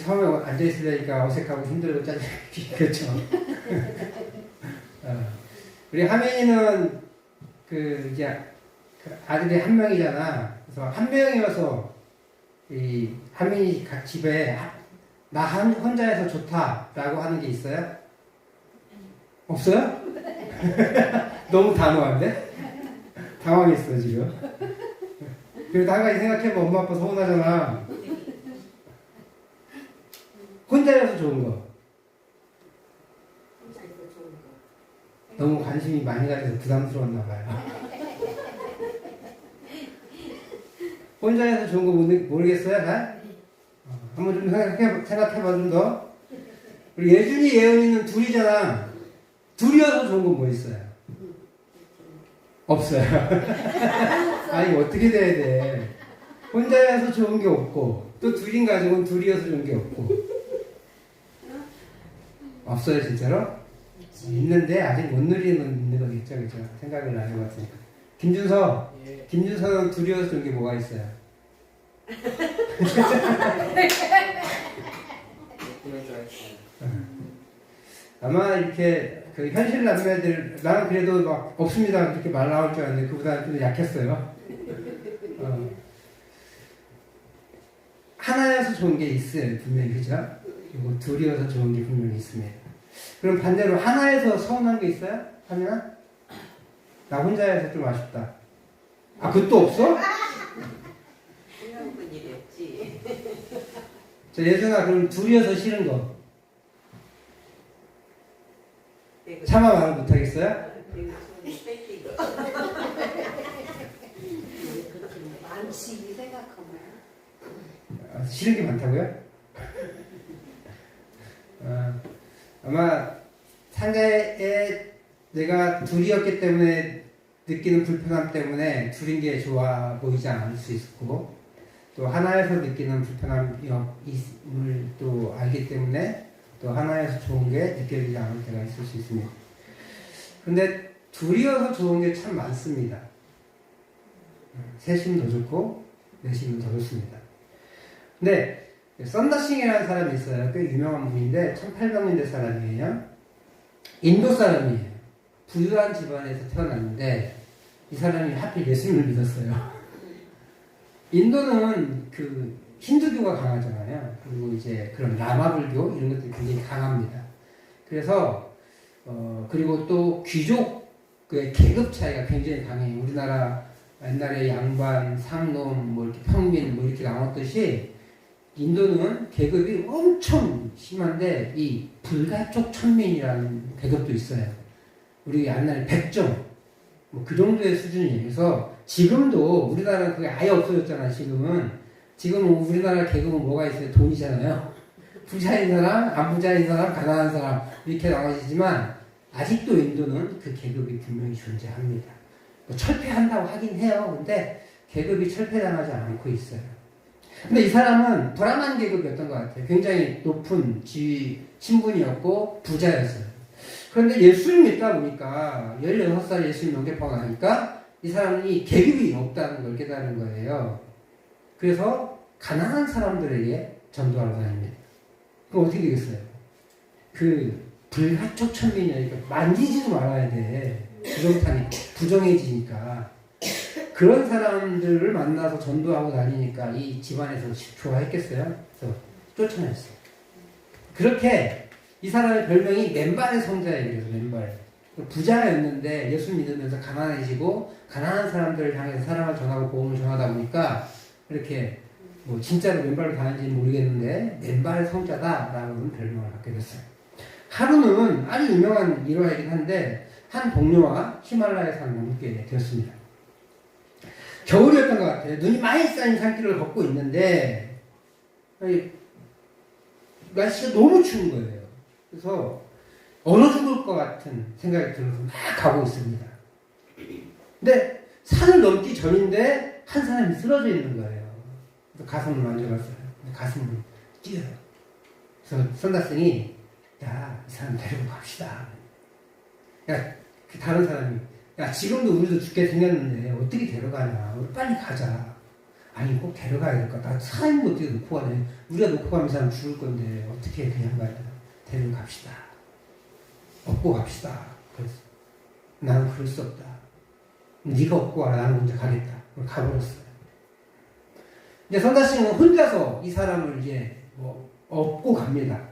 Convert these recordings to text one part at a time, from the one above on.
처음에 앉아있으려니까 어색하고 힘들고 짜증, 그렇죠. 우리 하민이는 이제 아들이 한 명이잖아. 그래서 한 명이어서 이 하민이 집에 나 혼자여서 좋다라고 하는 게 있어요? 없어요? 너무 단호한데? 당황했어 지금. 그래도 한 가지 생각해보면 엄마 아빠 서운하잖아. 혼자여서 좋은 거. 너무 관심이 많이 가져서 부담스러웠나 봐요. 혼자여서 좋은 거 모르겠어요? 잘? 한번 좀 생각해봐 좀 더. 우리 예준이 예은이는 둘이잖아. 둘이어서 좋은 건 뭐 있어요? 없어요. 아니 어떻게 돼야 돼? 혼자여서 좋은 게 없고 또 둘인 가족은 둘이어서 좋은 게 없고 없어요 진짜로? 있는데 아직 못 누리는 있는 거겠죠, 그죠? 생각을 안 해봤으니까. 김준서, 예. 김준서는 둘이어서 좋은 게 뭐가 있어요? 아마 이렇게 현실 남매들 나는 그래도 막 없습니다 그렇게 말 나올 줄 알았는데 그보다 좀 약했어요. 하나여서 좋은 게 있어요 분명히, 그죠? 그리고 둘이어서 좋은 게 분명히 있습니다. 그럼 반대로 하나여서 서운한 게 있어요? 하민아? 나 혼자여서 좀 아쉽다. 아 그것도 없어? 생각은 일이었지. 저 예준아 그럼 둘이어서 싫은 거 차마 말을 못하겠어요? 많지 생각하면. 싫은 게 많다고요? 아마 상대에 내가 둘이었기 때문에 느끼는 불편함 때문에 둘인 게 좋아 보이지 않을 수 있고 또 하나에서 느끼는 불편함을 또 알기 때문에 또 하나에서 좋은 게 느껴지지 않을 때가 있을 수 있습니다. 근데 둘이어서 좋은 게 참 많습니다. 셋이면 더 좋고 넷이면 더 좋습니다. 근데 썬더싱이라는 사람이 있어요. 꽤 유명한 분인데 1800년대 사람이에요. 인도 사람이에요. 부유한 집안에서 태어났는데 이 사람이 하필 예수님을 믿었어요. 인도는 힌두교가 강하잖아요. 그리고 이제 그런 라마불교 이런 것들이 굉장히 강합니다. 그래서 그리고 또 귀족의 계급 차이가 굉장히 강해요. 우리나라 옛날에 양반, 상놈, 뭐 이렇게 평민 뭐 이렇게 나눴듯이 인도는 계급이 엄청 심한데 이 불가촉 천민이라는 계급도 있어요. 우리 옛날에 백정 뭐 그 정도의 수준이에요. 그래서 지금도 우리나라는 그게 아예 없어졌잖아. 지금은 우리나라 계급은 뭐가 있어요? 돈이잖아요. 부자인 사람, 안 부자인 사람, 가난한 사람 이렇게 나눠지지만 아직도 인도는 그 계급이 분명히 존재합니다. 뭐 철폐한다고 하긴 해요. 근데 계급이 철폐당하지 않고 있어요. 근데 이 사람은 브라만 계급이었던 것 같아요. 굉장히 높은 지위, 신분이었고 부자였어요. 그런데 예수를 믿다 보니까 16살 예수님 영접하고 나니까 이 사람이 계급이 없다는 걸 깨달은 거예요. 그래서 가난한 사람들에게 전도하러 다닙니다. 그럼 어떻게 되겠어요? 불가촉 천민이니까 만지지도 말아야 돼. 부정해지니까. 그런 사람들을 만나서 전도하고 다니니까 이 집안에서 좋아했겠어요? 그래서 쫓아냈어요. 그렇게 이 사람의 별명이 맨발의 성자예요. 맨발. 부자였는데 예수 믿으면서 가난해지고 가난한 사람들을 향해서 사랑을 전하고 복음을 전하다 보니까 이렇게 뭐 진짜로 맨발로 다니는지는 모르겠는데 맨발 성자다라는 별명을 갖게 됐어요. 하루는 아주 유명한 일화이긴 한데 한 동료와 히말라야 산을 넘게 되었습니다. 겨울이었던 것 같아요. 눈이 많이 쌓인 산길을 걷고 있는데 날씨가 너무 추운 거예요. 그래서 얼어 죽을 것 같은 생각이 들어서 막 가고 있습니다. 근데 산을 넘기 전인데 한 사람이 쓰러져 있는 거예요. 그래서 가슴을 만져봤어요. 가슴을 뛰어요. 그래서 선다생이 야, 이 사람 데리고 갑시다. 야, 다른 사람이 야, 지금도 우리도 죽게 생겼는데 어떻게 데려가냐. 우리 빨리 가자. 아니 꼭 데려가야 될 것 같다. 사람이 어떻게 놓고 가냐. 우리가 놓고 가면 사람 죽을 건데 어떻게 그냥 가야 되나. 데려갑시다. 업고 갑시다. 그래서 나는 그럴 수 없다. 네가 업고 와라. 나는 혼자 가겠다. 가버렸어요. 이제 선다씨는 혼자서 이 사람을 이제 업고 갑니다.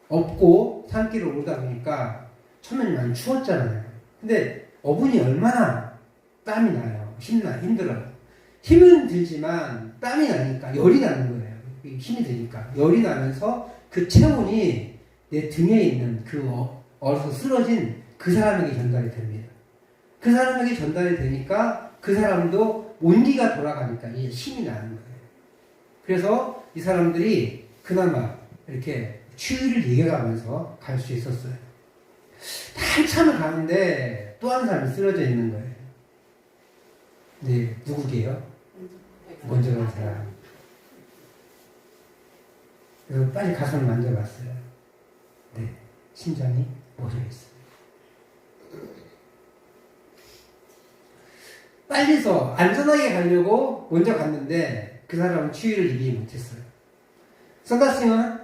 업고 산길을 오르다 보니까 처음에는 많이 추웠잖아요. 근데 어분이 얼마나 땀이 나요. 힘들어요. 힘은 들지만 땀이 나니까 열이 나는 거예요. 힘이 드니까 열이 나면서 그 체온이 내 등에 있는 그 얼어서 쓰러진 그 사람에게 전달이 됩니다. 그 사람에게 전달이 되니까 그 사람도 온기가 돌아가니까 이제 힘이 나는 거예요. 그래서 이 사람들이 그나마 이렇게 추위를 이겨가면서 갈 수 있었어요. 한참을 가는데 또 한 사람이 쓰러져 있는 거예요. 네, 누구게요? 먼저 간 사람. 그래서 빨리 가슴을 만져봤어요. 네, 심장이 멎어있어요. 빨리서 안전하게 가려고 먼저 갔는데 그 사람은 추위를 이기지 못했어요. 선다싱은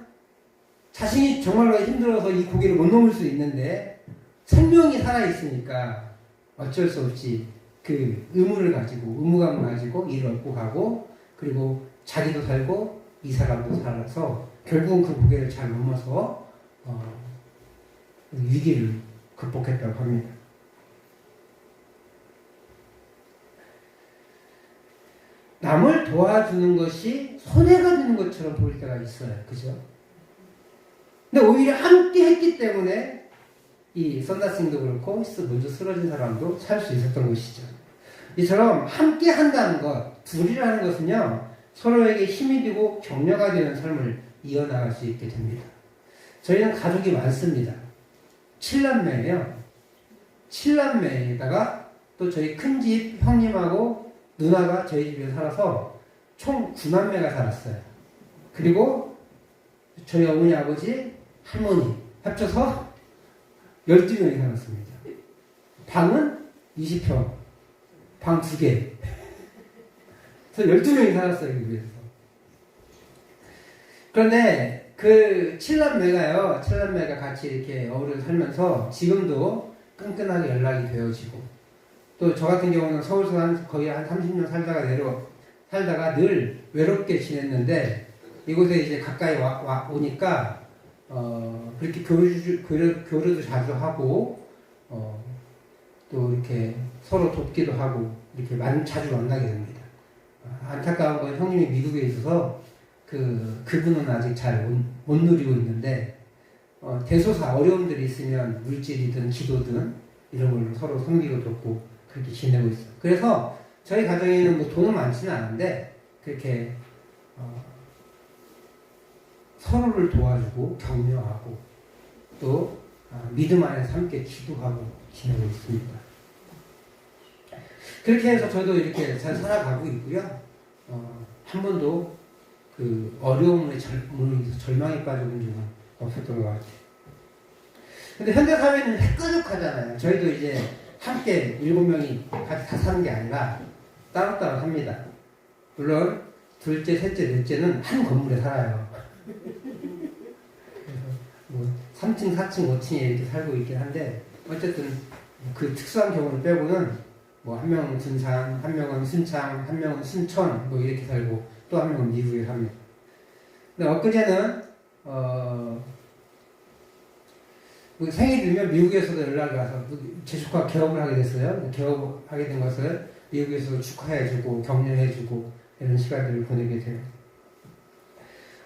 자신이 정말로 힘들어서 이 고개를 못 넘을 수 있는데 생명이 살아있으니까 어쩔 수 없이 그 의무감을 가지고 일을 얻고 가고 그리고 자기도 살고 이 사람도 살아서 결국은 그 고개를 잘 넘어서 위기를 극복했다고 합니다. 남을 도와주는 것이 손해가 되는 것처럼 보일 때가 있어요. 그죠? 근데 오히려 함께 했기 때문에 이 선다싱도 그렇고 먼저 쓰러진 사람도 살 수 있었던 것이죠. 이처럼 함께 한다는 것, 둘이라는 것은요, 서로에게 힘이 되고 격려가 되는 삶을 이어나갈 수 있게 됩니다. 저희는 가족이 많습니다. 7남매예요. 7남매에다가 또 저희 큰집 형님하고 누나가 저희 집에 살아서 총 9남매가 살았어요. 그리고 저희 어머니, 아버지, 할머니 합쳐서 12명이 살았습니다. 방은 20평, 방 2개. 그래서 12명이 살았어요, 그 집에서. 그런데 그 7남매가 같이 이렇게 어우러 살면서 지금도 끈끈하게 연락이 되어지고 또 저 같은 경우는 서울서 거의 한 30년 살다가 늘 외롭게 지냈는데 이곳에 이제 가까이 오니까 그렇게 교류도 자주 하고 또 이렇게 서로 돕기도 하고 이렇게 자주 만나게 됩니다. 안타까운 건 형님이 미국에 있어서 그분은 아직 잘 못 누리고 있는데 대소사 어려움들이 있으면 물질이든 기도든 이런 걸로 서로 섬기고 돕고 그렇게 지내고 있어요. 그래서 저희 가정에는 뭐 돈은 많지는 않은데 그렇게 서로를 도와주고 격려하고 또 믿음 안에서 함께 기도하고 지내고 있습니다. 그렇게 해서 저도 이렇게 잘 살아가고 있고요. 한 번도 그 어려움에 절망에 빠져본 적은 없었던 것 같아요. 근데 현대사회는 핵가족하잖아요. 저희도 이제 함께 7명이 같이 다 사는 게 아니라 따로따로 삽니다. 물론 둘째, 셋째, 넷째는 한 건물에 살아요. 그래서 뭐 3층, 4층, 5층에 이렇게 살고 있긴 한데 어쨌든 그 특수한 경우를 빼고는 뭐 한 명은 군산, 한 명은 순창, 한 명은 순천 뭐 이렇게 살고 또 한 명은 미국에 삽니다. 근데 엊그제는 생일이면 미국에서도 연락이 와서 제 조카가 개업을 하게 됐어요. 개업하게 된 것을 미국에서 축하해주고 격려해주고 이런 시간들을 보내게 돼요.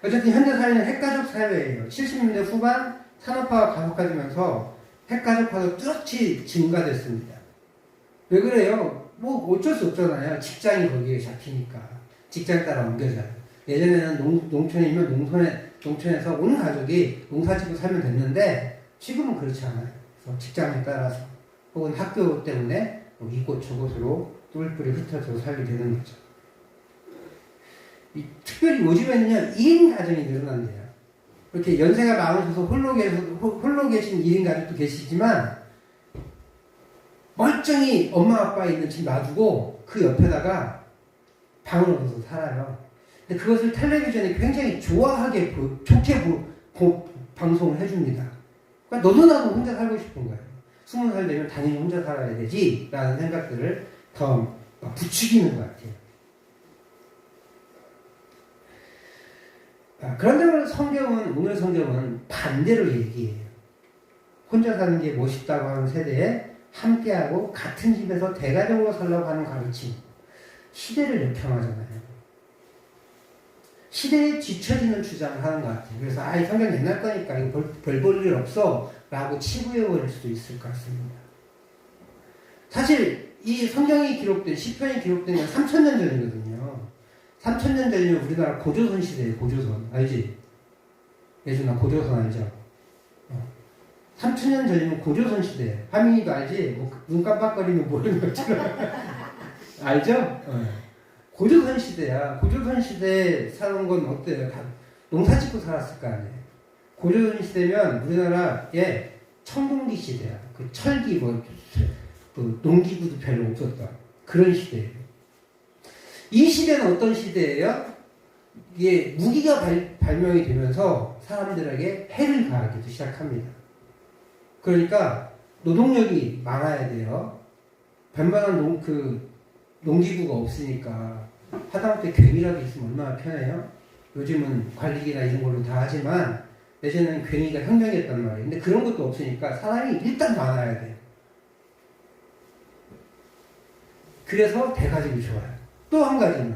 어쨌든 현대사회는 핵가족 사회예요. 70년대 후반 산업화가 가속화되면서 핵가족화도 뚜렷이 증가됐습니다. 왜 그래요? 뭐 어쩔 수 없잖아요. 직장이 거기에 잡히니까. 직장 따라 옮겨져요. 예전에는 농촌이면 농촌에서 온 가족이 농사짓고 살면 됐는데 지금은 그렇지 않아요. 그래서 직장에 따라서 혹은 학교 때문에 이곳 저곳으로 똘뿔이 흩어져 살게 되는 거죠. 특별히 요즘에는요 1인 가정이 늘어난대요. 이렇게 연세가 많으셔서 홀로 계신 1인 가족도 계시지만 멀쩡히 엄마 아빠 있는 집 놔두고 그 옆에다가 방을 얻어서 살아요. 근데 그것을 텔레비전이 굉장히 좋아하게 좋게 방송을 해줍니다. 그러니까 너도 나도 혼자 살고 싶은 거예요. 20살 되면 당연히 혼자 살아야 되지 라는 생각들을 더 부추기는 것 같아요. 그런데 오늘 성경은 반대로 얘기해요. 혼자 사는 게 멋있다고 하는 세대에 함께하고 같은 집에서 대가족으로 살라고 하는 가르침. 시대를 역행하잖아요. 시대에 뒤처지는 주장을 하는 것 같아요. 그래서 이 성경 옛날 거니까 이거 별 볼 일 없어 라고 치부해버릴 수도 있을 것 같습니다. 사실 이 성경이 기록된 시편이 기록된 건 3000년 전이거든요. 3000년 전이면 우리나라 고조선 시대예요. 고조선 알지? 예준아 고조선 알죠? 3000년 전이면 고조선 시대예요. 하민이도 알지? 눈 깜빡거리면 모르는 것처럼 알죠? 고조선 시대야. 고조선 시대에 사는 건 어때요? 다 농사 짓고 살았을 거 아니에요. 고조선 시대면 우리나라에 청동기 시대야. 그 철기 그 농기구도 별로 없었던 그런 시대예요. 이 시대는 어떤 시대예요? 이게 무기가 발명이 되면서 사람들에게 해를 가하기도 시작합니다. 그러니까 노동력이 많아야 돼요. 웬만한 농기구가 없으니까 하다못해 괭이라도 있으면 얼마나 편해요? 요즘은 관리기나 이런 걸로 다 하지만 예전에는 괭이가 혁명이었단 말이에요. 근데 그런 것도 없으니까 사람이 일단 많아야 돼요. 그래서 대가족이 좋아요. 또 한 가지는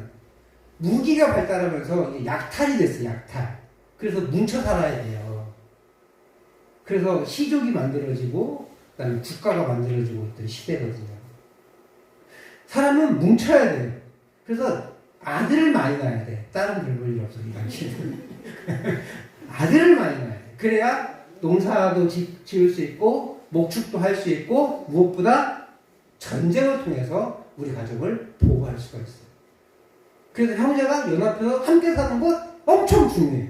무기가 발달하면서 약탈이 됐어요. 약탈. 그래서 뭉쳐 살아야 돼요. 그래서 시족이 만들어지고 그다음에 국가가 만들어지고 있던 시대거든요. 사람은 뭉쳐야 돼요. 그래서 아들을 많이 낳아야 돼. 딸은 별 볼 일 없어. 이 당시에는. 아들을 많이 낳아야 돼. 그래야 농사도 지을 수 있고 목축도 할 수 있고 무엇보다 전쟁을 통해서 우리 가족을 보호할 수가 있어요. 그래서 형제가 연합해서 함께 사는 것 엄청 중요해요.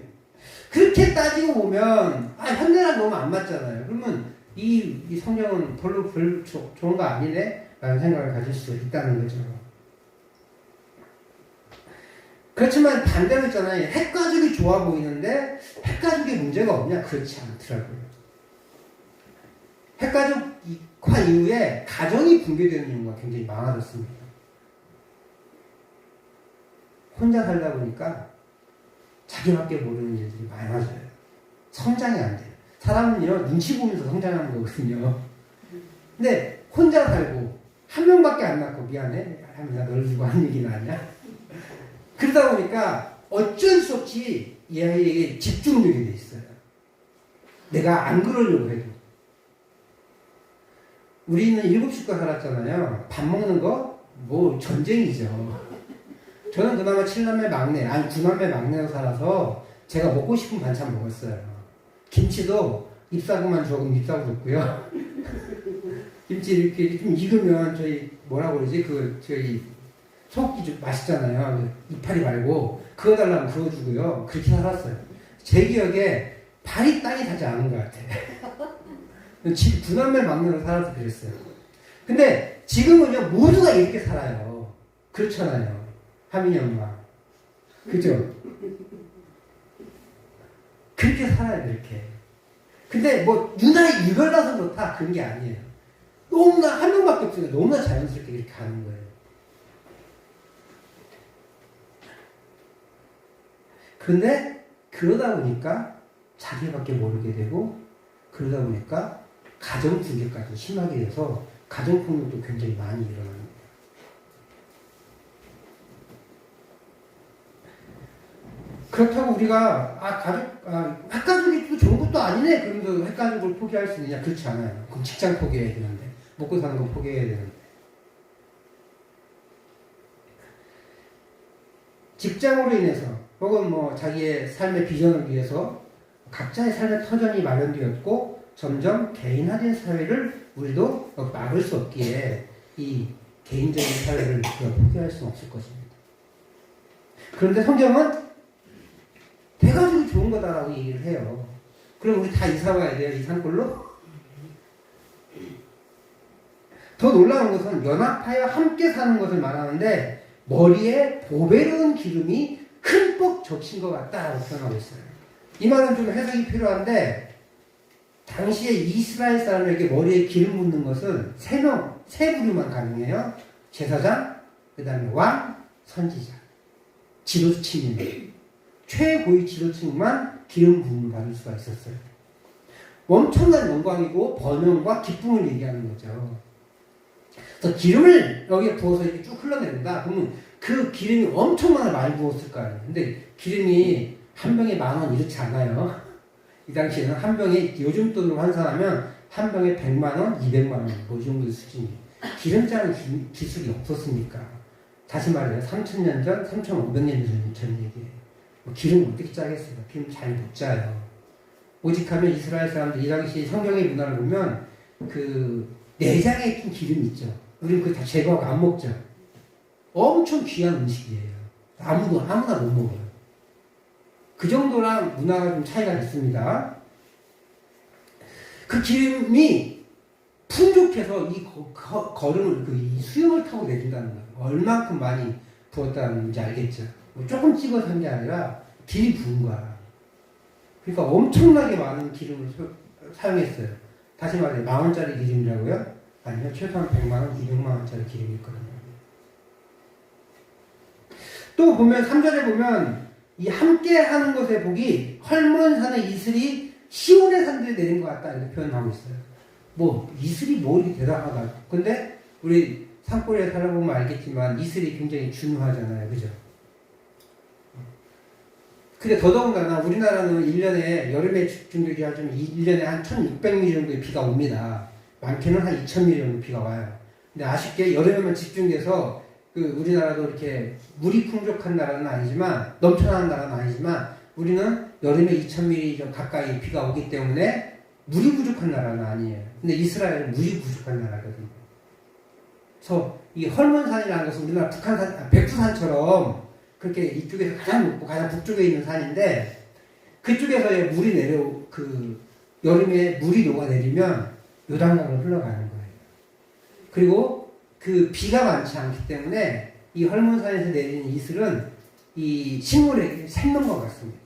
그렇게 따지고 보면 현대랑 너무 안 맞잖아요. 그러면 이 성경은 별로 좋은 거 아니네? 라는 생각을 가질 수 있다는 거죠. 그렇지만 반대로 있잖아요. 핵가족이 좋아 보이는데 핵가족에 문제가 없냐? 그렇지 않더라고요. 핵가족화 이후에 가정이 붕괴되는 경우가 굉장히 많아졌습니다. 혼자 살다 보니까 자기밖에 모르는 일들이 많아져요. 성장이 안 돼요. 사람은요, 눈치 보면서 성장하는 거거든요. 근데 혼자 살고 한 명밖에 안 낳고 미안해. 하면서 널 두고 한 얘기는 아니야. 그러다 보니까 어쩔 수 없이 이 아이에게 집중력이 돼 있어요. 내가 안 그러려고 해도. 우리는 7식구 살았잖아요. 밥 먹는 거 뭐 전쟁이죠. 저는 그나마 7남매 막내, 9남매 막내로 살아서 제가 먹고 싶은 반찬 먹었어요. 김치도 잎사구만 주고 잎사구 줬고요. 김치 이렇게 좀 익으면 저희 뭐라고 그러지? 저희 소고기 좀 맛있잖아요. 이파리 말고 그거 달라면 그거 주고요. 그렇게 살았어요. 제 기억에 발이 땅이 닿지 않은 것 같아요. 집 9남매 막내로 살아서 그랬어요. 근데 지금은요 모두가 이렇게 살아요. 그렇잖아요. 하민이 엄마. 그죠? 그렇게 살아야 돼, 이렇게. 근데 뭐, 유난히 유별나서 그렇다, 그런 게 아니에요. 너무나, 한 명밖에 없으니까 너무나 자연스럽게 이렇게 가는 거예요. 그런데, 그러다 보니까 자기밖에 모르게 되고, 그러다 보니까 가정 붕괴까지 심하게 돼서, 가정폭력도 굉장히 많이 일어나는 거예요. 그렇다고 우리가 핵가족이 또 좋은 것도 아니네 그러면서 핵가족을 포기할 수 있느냐? 그렇지 않아요. 그럼 직장 포기해야 되는데 먹고 사는 거 포기해야 되는데 직장으로 인해서 혹은 뭐 자기의 삶의 비전을 위해서 각자의 삶의 터전이 마련되었고 점점 개인화된 사회를 우리도 막을 수 없기에 이 개인적인 사회를 포기할 수는 없을 것입니다. 그런데 성경은 대가족이 좋은 거다라고 얘기를 해요. 그럼 우리 다 이사 와야 돼요? 이 산골로? 더 놀라운 것은 연합하여 함께 사는 것을 말하는데 머리에 보배로운 기름이 흠뻑 적신 것 같다라고 표현하고 있어요. 이 말은 좀 해석이 필요한데 당시에 이스라엘 사람에게 머리에 기름 붓는 것은 세 부류만 가능해요. 제사장, 그 다음에 왕, 선지자, 지도층입니다. 최고위 지도층만 기름 부음을 받을 수가 있었어요. 엄청난 영광이고 번영과 기쁨을 얘기하는 거죠. 그래서 기름을 여기에 부어서 이렇게 쭉 흘러내린다. 그러면 그 기름이 엄청나게 많이 부었을 거 아니에요. 근데 기름이 한 병에 10,000원 이렇지 않아요. 이 당시에는 한 병에 요즘 돈으로 환산하면 한 병에 100만원, 200만원 뭐 이 정도 수준이에요. 기름 짜는 기술이 없었으니까. 다시 말해요. 3,000년 전, 3,500년 전 얘기예요. 뭐 기름 어떻게 짜겠어요? 기름 잘 못 짜요. 오직하면 이스라엘 사람들 이 당시 성경의 문화를 보면 그 내장에 낀 기름 있죠. 우리는 그거 다 제거하고 안 먹죠. 엄청 귀한 음식이에요. 아무나 못 먹어요. 그 정도랑 문화가 좀 차이가 있습니다. 그 기름이 풍족해서 이 거름을 이 수염을 타고 내린다는 거예요. 얼만큼 많이 부었다는지 알겠죠. 뭐 조금 찍어서 한 게 아니라 길이 부은 거야. 그러니까 엄청나게 많은 기름을 사용했어요. 다시 말해 10,000원짜리 기름이라고요? 아니면 최소한 100만원, 200만원짜리 기름이 있거든요. 또 보면 3절에 보면 이 함께 하는 것의 복이 헐몬산의 이슬이 시온의 산들에 내린 것 같다 이렇게 표현하고 있어요. 뭐 이슬이 뭐 이렇게 대단하다. 근데 우리 산골에 살아보면 알겠지만 이슬이 굉장히 중요하잖아요. 그죠? 근데 더더군다나 우리나라는 1년에 여름에 집중되게 하자면 1년에 한 1,600mm 정도의 비가 옵니다. 많게는 한 2,000mm 정도 비가 와요. 근데 아쉽게 여름에만 집중돼서 그 우리나라도 이렇게 물이 풍족한 나라는 아니지만 넘쳐나는 나라는 아니지만 우리는 여름에 2,000mm 좀 가까이 비가 오기 때문에 물이 부족한 나라는 아니에요. 근데 이스라엘은 물이 부족한 나라거든요. 그래서 이 헐몬산이라는 것은 우리나라 백두산처럼 그렇게 이쪽에서 가장 높고 가장 북쪽에 있는 산인데 그쪽에서의 물이 여름에 물이 녹아내리면 요단강으로 흘러가는 거예요. 그리고 그 비가 많지 않기 때문에 이 헐몬산에서 내리는 이슬은 이 식물에게 생명과 같습니다.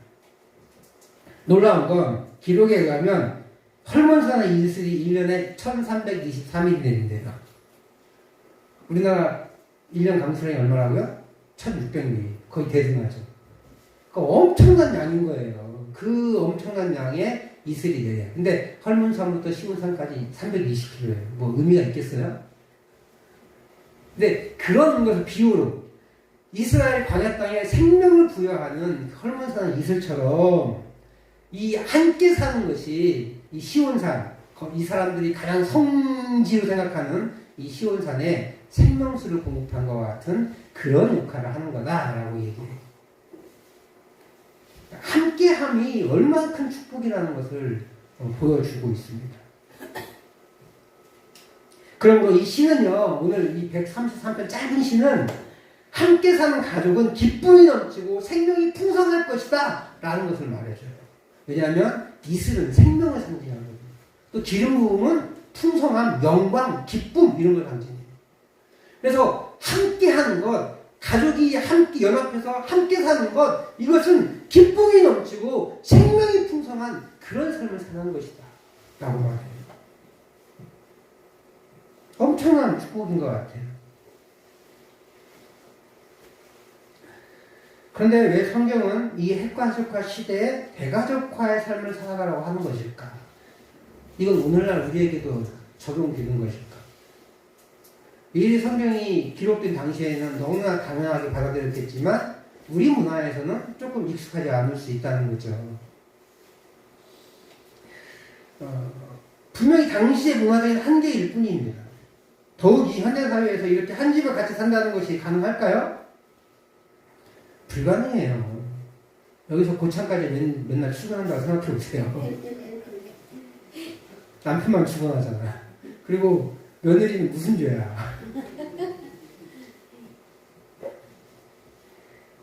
놀라운 건 기록에 의하면 헐몬산의 이슬이 1년에 1,323mm 내린대요. 우리나라 1년 강수량이 얼마라고요? 1,600mm. 거의 대등하죠. 그러니까 엄청난 양인 거예요. 그 엄청난 양의 이슬이 내려요. 근데 헐몬산부터 시온산까지 320km예요. 뭐 의미가 있겠어요? 근데 그런 것을 비유로 이스라엘 광야 땅에 생명을 부여하는 헐몬산 이슬처럼 이 함께 사는 것이 이 시온산, 이 사람들이 가장 성지로 생각하는 이 시온산에 생명수를 공급한 것과 같은 그런 역할을 하는 거다라고 얘기해요. 함께함이 얼마나 큰 축복이라는 것을 보여주고 있습니다. 그러므로 이 시는요, 오늘 이 133편 짧은 시는 함께 사는 가족은 기쁨이 넘치고 생명이 풍성할 것이다 라는 것을 말해줘요. 왜냐하면 이슬은 생명을 상징하거든요. 또 기름 부음은 풍성함, 영광, 기쁨 이런 걸 상징해요. 그래서 함께 하는 것, 가족이 함께 연합해서 함께 사는 것, 이것은 기쁨이 넘치고 생명이 풍성한 그런 삶을 사는 것이다 라고 말해요. 엄청난 축복인 것 같아요. 그런데 왜 성경은 이 핵가족화 시대에 대가족화의 삶을 살아가라고 하는 것일까? 이건 오늘날 우리에게도 적용되는 것일까? 이 성경이 기록된 당시에는 너무나 당연하게 받아들였겠지만 우리 문화에서는 조금 익숙하지 않을 수 있다는 거죠. 분명히 당시의 문화적인 한계일 뿐입니다. 더욱이 현대사회에서 이렇게 한 집에 같이 산다는 것이 가능할까요? 불가능해요. 여기서 고창까지 맨날 출근한다고 생각해보세요. 남편만 출근하잖아. 그리고 며느리는 무슨 죄야.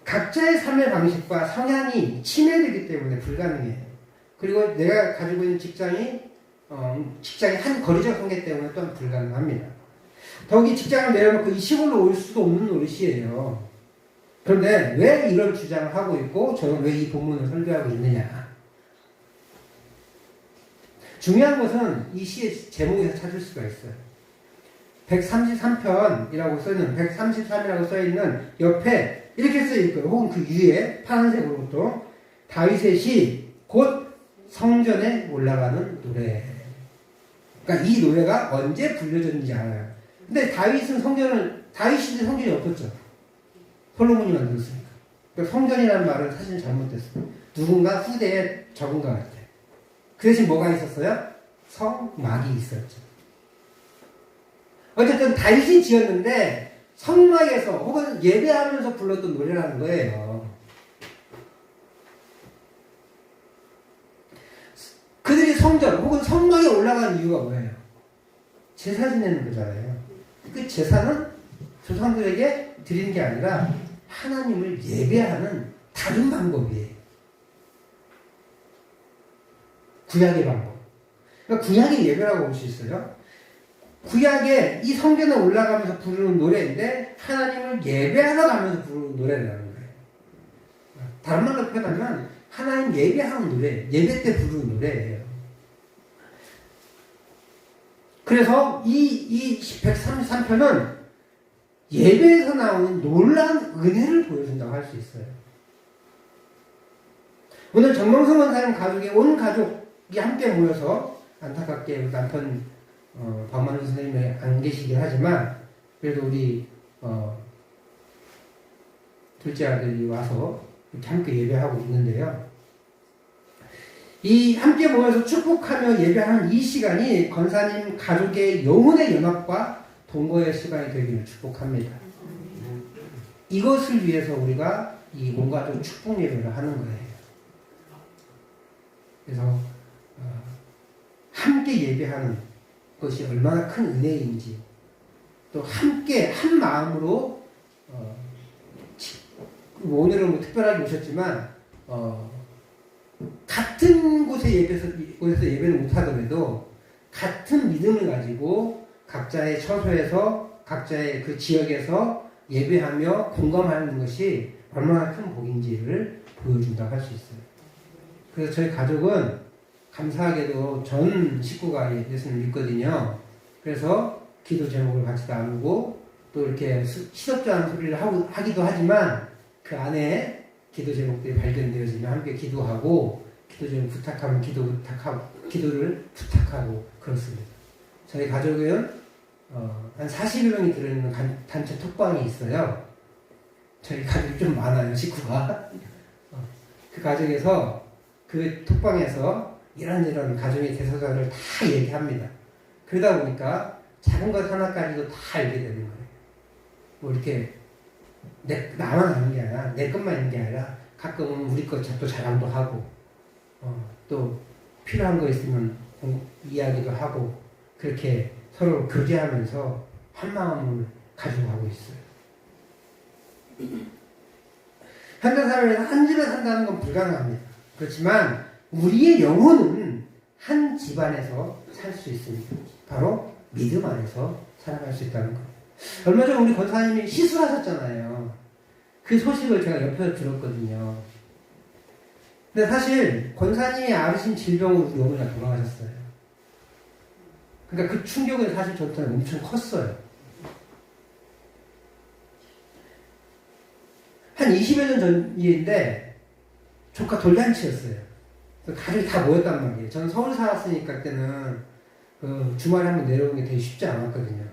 각자의 삶의 방식과 성향이 침해되기 때문에 불가능해요. 그리고 내가 가지고 있는 직장이 한 거리적 관계 때문에 또한 불가능합니다. 더욱이 직장을 내려놓고 이 시골로 올 수도 없는 노릇이에요. 그런데 왜 이런 주장을 하고 있고 저는 왜 이 본문을 설교하고 있느냐. 중요한 것은 이 시의 제목에서 찾을 수가 있어요. 133편이라고 써있는 133이라고 써있는 옆에 이렇게 써있고요. 혹은 그 위에 파란색으로 보통 다윗의 시 곧 성전에 올라가는 노래. 그러니까 이 노래가 언제 불려졌는지 알아요. 근데 다윗이 성전이 없었죠. 솔로몬이 만들었으니까. 그러니까 성전이라는 말은 사실 잘못됐어요. 누군가 후대에 적은 것 같아요. 그 대신 뭐가 있었어요? 성막이 있었죠. 어쨌든 다윗이 지었는데 성막에서 혹은 예배하면서 불렀던 노래라는 거예요. 그들이 성전 혹은 성막에 올라간 이유가 뭐예요? 제사 지내는 거잖아요. 그 제사는 조상들에게 드리는 게 아니라 하나님을 예배하는 다른 방법이에요. 구약의 방법. 그러니까 구약의 예배라고 볼 수 있어요. 구약에 이 성전에 올라가면서 부르는 노래인데 하나님을 예배하러 가면서 부르는 노래라는 거예요. 다른 말로 표현하면 하나님 예배하는 노래, 예배 때 부르는 노래예요. 그래서 이 133편은 예배에서 나오는 놀라운 은혜를 보여준다고 할 수 있어요. 오늘 정명성 원사님 가족의 온 가족이 함께 모여서 안타깝게 남편 박만우 선생님이 안 계시긴 하지만 그래도 우리 둘째 아들이 와서 이렇게 함께 예배하고 있는데요. 이 함께 모여서 축복하며 예배하는 이 시간이 권사님 가족의 영혼의 연합과 동거의 시간이 되기를 축복합니다. 이것을 위해서 우리가 이 온가족 축복 예배를 하는 거예요. 그래서 함께 예배하는 것이 얼마나 큰 은혜인지 또 함께 한 마음으로 오늘은 뭐 특별하게 오셨지만 같은 곳에서 예배를 못하더라도 같은 믿음을 가지고 각자의 처소에서 각자의 그 지역에서 예배하며 공감하는 것이 얼마나 큰 복인지를 보여준다고 할 수 있어요. 그래서 저희 가족은 감사하게도 전 식구가 예수를 믿거든요. 그래서 기도 제목을 같이 나누고 또 이렇게 시덥지 않은 소리를 하기도 하지만 그 안에 기도 제목들이 발견되어지면 함께 기도하고 기도 제목 부탁하면 기도를 부탁하고 그렇습니다. 저희 가족은 한 40여 명이 들어있는 단체 톡방이 있어요. 저희 가족이 좀 많아요, 식구가. 그 가족에서 그 톡방에서 이런저런 가정의 대소사를 다 얘기합니다. 그러다 보니까 작은 것 하나까지도 다 알게 되는 거예요. 뭐 이렇게 나만 아는 게 아니라 내 것만 있는 게 아니라 가끔은 우리 것 또 자랑도 하고 또 필요한 거 있으면 이야기도 하고 그렇게 서로 교제하면서 한 마음을 가지고 가고 있어요. 현대 사회에서 한 집에 산다는 건 불가능합니다. 그렇지만 우리의 영혼은 한 집안에서 살 수 있습니다. 바로 믿음 안에서 살아갈 수 있다는 것. 얼마 전에 우리 권사님이 시술하셨잖아요. 그 소식을 제가 옆에서 들었거든요. 근데 사실 권사님이 앓으신 질병으로 우리 어머니가 돌아가셨어요. 그러니까 그 충격은 사실 저한테는 엄청 컸어요. 한 20여 년 전 일인데 조카 돌잔치였어요. 가족이 다 모였단 말이에요. 저는 서울 살았으니까 그때는 그 주말에 한번 내려오는 게 되게 쉽지 않았거든요.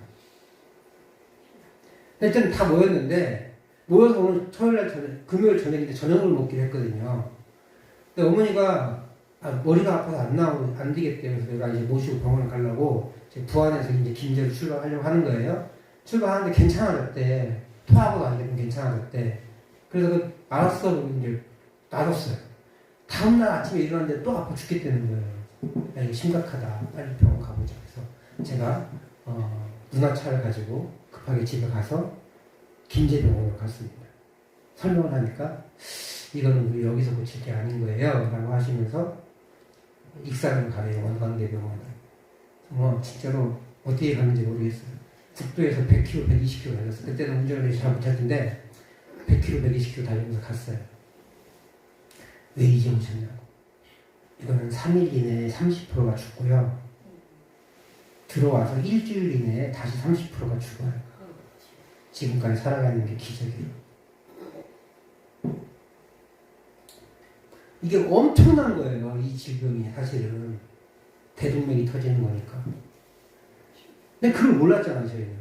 근데 일단 다 모였는데 모여서 오늘 토요일날 금요일 저녁인데 저녁을 먹기로 했거든요. 근데 어머니가 머리가 아파서 안 되겠대요. 그래서 내가 이제 모시고 병원을 가려고 부안에서 이제 김제로 출발하려고 하는 거예요. 출발하는데 괜찮아졌대. 토하고 나니까 괜찮아졌대. 그래서 알았어. 이제 놔뒀어요. 다음날 아침에 일어났는데 또 아파 죽겠다는 거예요. 야, 이거 심각하다. 빨리 병원 가보자. 그래서 제가 누나 차를 가지고 급하게 집에 가서 김제병원으로 갔습니다. 설명을 하니까 이거는 우리 여기서 고칠 게 아닌 거예요. 라고 하시면서 익산으로 가래요. 원광대병원을. 진짜로 어디에 갔는지 모르겠어요. 국도에서 100km, 120km 달렸어요. 그때는 운전을 잘 못할 텐데 100km, 120km 달리면서 갔어요. 왜 이제 오셨냐고. 이거는 3일 이내에 30%가 죽고요. 들어와서 일주일 이내에 다시 30%가 죽어요. 지금까지 살아가는 게 기적이에요. 이게 엄청난 거예요. 이 질병이 사실은. 대동맥이 터지는 거니까. 근데 그걸 몰랐잖아요, 저희는.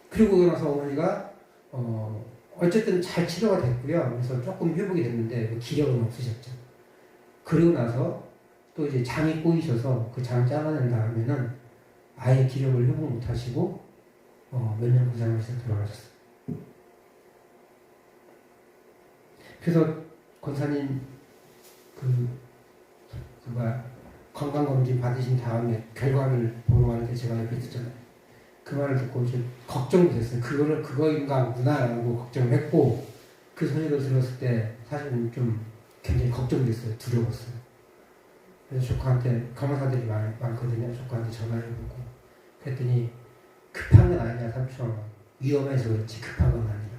그리고 나서 어머니가 어쨌든 잘 치료가 됐고요. 그래서 조금 회복이 됐는데 그 기력은 없으셨죠. 그리고 나서 또 이제 장이 꼬이셔서 그 장 잘라낸 다음에는 아예 기력을 회복 못하시고 몇 년 고생하셔서 돌아가셨어요. 그래서 권사님 건강검진 받으신 다음에 결과를 보러 가는데 제가 옆에 있었잖아요. 그 말을 듣고 좀 걱정이 됐어요. 그거인가 보구나라고 걱정을 했고, 그 소리를 들었을 때 사실은 좀 굉장히 걱정이 됐어요. 두려웠어요. 그래서 조카한테, 간호사들이 많거든요. 조카한테 전화를 해보고 그랬더니 급한 건 아니야 삼촌. 위험해서 그렇지 급한 건 아니라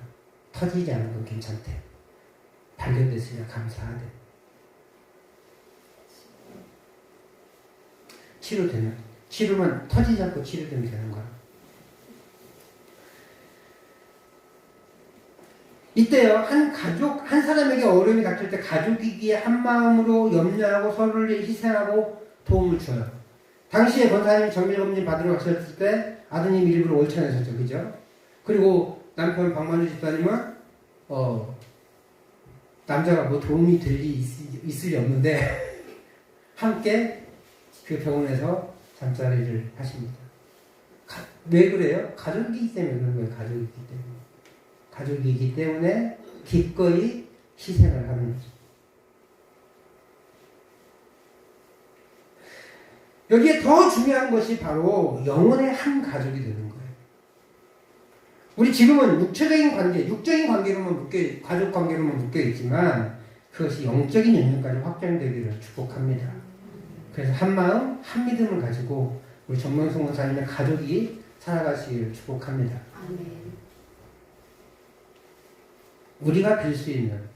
터지지 않은 건 괜찮대. 발견됐으니까 감사하대. 치료만 터지지 않고 치료되면 되는 거야. 이때요, 한 사람에게 어려움이 닥칠 때 가족이기에 한 마음으로 염려하고 서로를 희생하고 도움을 줘요. 당시에 권사님 정밀검진 받으러 가셨을 때 아드님 일부러 올쳐내셨죠, 그죠? 그리고 남편 박만주 집사님은 남자가 뭐 도움이 될 일이 있을 리 없는데 함께 그 병원에서 잠자리를 하십니다. 왜 그래요? 가족이기 때문에 그런 거예요. 가족이기 때문에 기꺼이 희생을 하는 거죠. 여기에 더 중요한 것이 바로 영혼의 한 가족이 되는 거예요. 우리 지금은 육적인 관계로만 가족 관계로만 묶여 있지만 그것이 영적인 영역까지 확장되기를 축복합니다. 그래서 한 마음, 한 믿음을 가지고 우리 정명성 권사님의 가족이 살아가시기를 축복합니다. 아멘.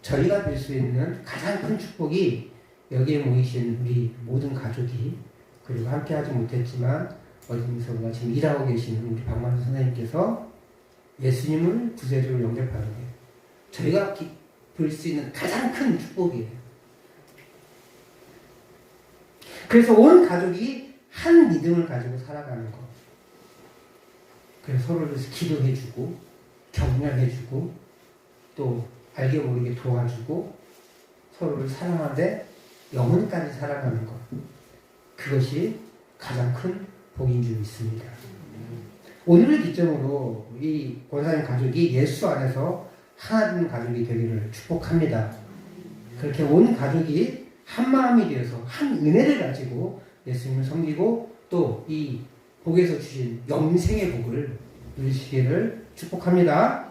저희가 빌 수 있는 가장 큰 축복이 여기에 모이신 우리 모든 가족이, 그리고 함께 하지 못했지만 어디서보다 지금 일하고 계시는 우리 박만수 선생님께서 예수님을 구세주로 영접하는 게 저희가 빌 수 있는 가장 큰 축복이에요. 그래서 온 가족이 한 믿음을 가지고 살아가는 것. 그래서 서로를 기도해주고 격려해주고 또 알게 모르게 도와주고 서로를 사랑하되 영혼까지 살아가는 것. 그것이 가장 큰 복인 줄 믿습니다. 오늘을 기점으로 이 권사님 가족이 예수 안에서 하나 되는 가족이 되기를 축복합니다. 그렇게 온 가족이 한 마음이 되어서 한 은혜를 가지고 예수님을 섬기고 또 이 복에서 주신 영생의 복을 누리시기를 축복합니다.